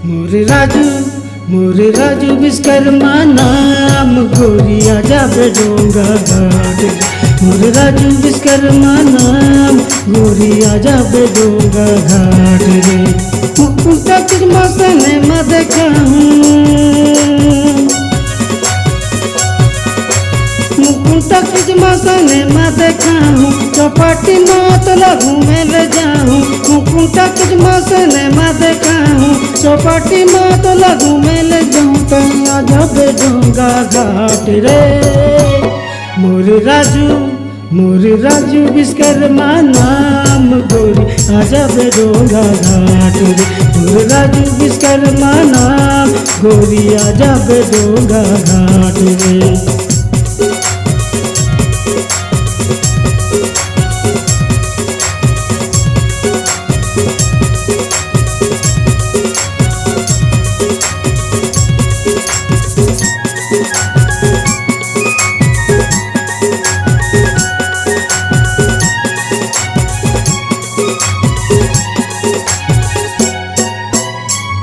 मोरे राजू विश्वकर्मा नाम गोरिया जाबे डोंगा घाट। मोरे राजू विश्वकर्मा नाम गोरिया जाबे डोंगा घाट रे। मुकुटा किस मसने में देखा मुकुटा किस मसने में देखा चौपाटी मत लगू में ले जाऊँ। मुकुटा किस मसने में देखा चौपाटी मत लगू में ले जाऊँ। कहीं जाबे डोंगा घाट रे। मोरे राजू विश्वकर्मा नाम गोरी जाबे डोंगा घाट रे। मोरे राजू विश्वकर्मा नाम गोरी जाबे डोंगा घाट रे।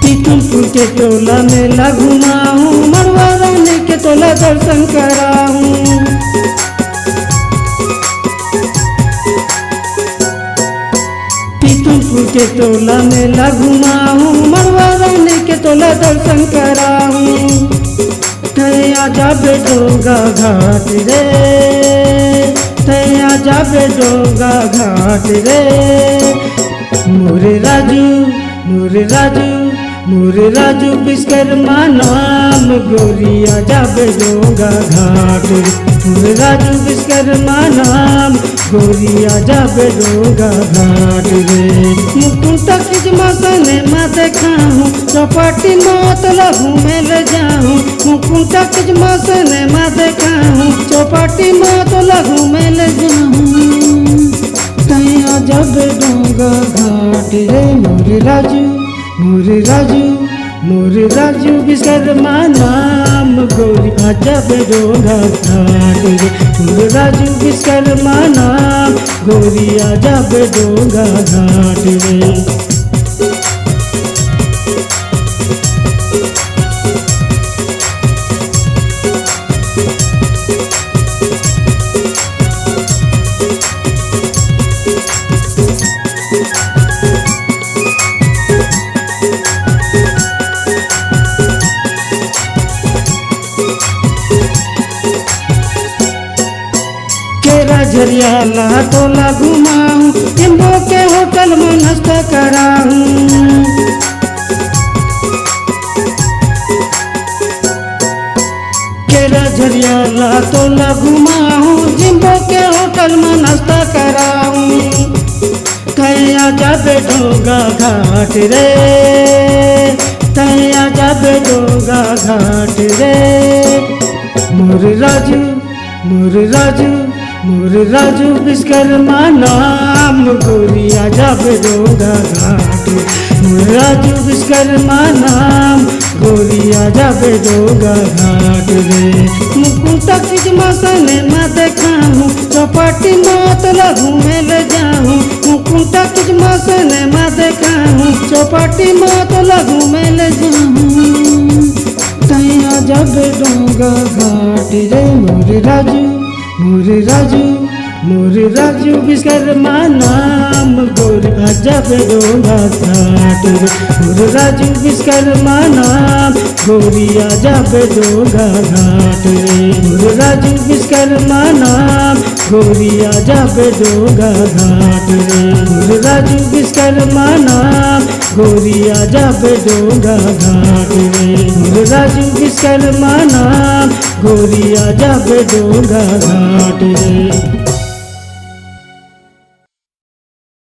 पीतमपुर के टोला मेला घुमाऊं, मड़वा रानी के टोला दर्शन कराऊं। पीतमपुर के टोला मेला घुमाऊं, मड़वा रानी के टोला दर्शन कराऊं। तैया जाबे डोंगा घाट रे। तैया जाबे डोंगा घाट रे। मोरे राजू विश्वकर्मा नाम गोरिया जाबे डोंगा घाट रे। मोरे राजू विश्वकर्मा नाम गोरिया जाबे डोंगा घाट रे। मुकुटा किस मसने में देखा चौपाटी मत लगू में ले जाऊँ। मुकुटा किस मसने में देखा चौपाटी मत लगू में ले जाऊँ। तैया जाबे डोंगा घाट रे। मोरे राजू विश्वकर्मा नाम गोरिया जाबे डोंगा घाट रे। मोरे राजू विश्वकर्मा नाम गोरिया जाबे डोंगा घाट रे। झरियाला टोला घुमाऊं, टिम्बो के होटल में नाश्ता कराऊं। केरा झरियाला टोला घुमाऊं, टिम्बो के होटल में नाश्ता कराऊं। तैया जाबे डोंगा घाट रे। तैया जाबे डोंगा घाट रे। मोरे राजू विश्वकर्मा नाम गोरिया जाबे डोंगा घाट। मोरे राजू विश्वकर्मा नाम गोरिया जाबे डोंगा घाट रे। मुकुटा किस मसने में देखा चौपाटी मत लगू में ले जाऊँ। मुकुटा किस मसने में देखा चौपाटी मत लगू में ले जाऊँ। तैया जाबे डोंगा घाट रे। मोरे राजू विश्वकर्मा नाम गोरिया जाबे डोंगा घाट रे। मोरे राजू विश्वकर्मा नाम गोरिया जाबे डोंगा घाट रे। मोरे राजू विश्वकर्मा नाम गोरिया जाबे डोंगा घाट रे। मोरे राजू विश्वकर्मा नाम गोरिया जाबे डोंगा घाट रे। मोरे राजू विश्वकर्मा नाम गोरिया जाबे डोंगा घाट रे।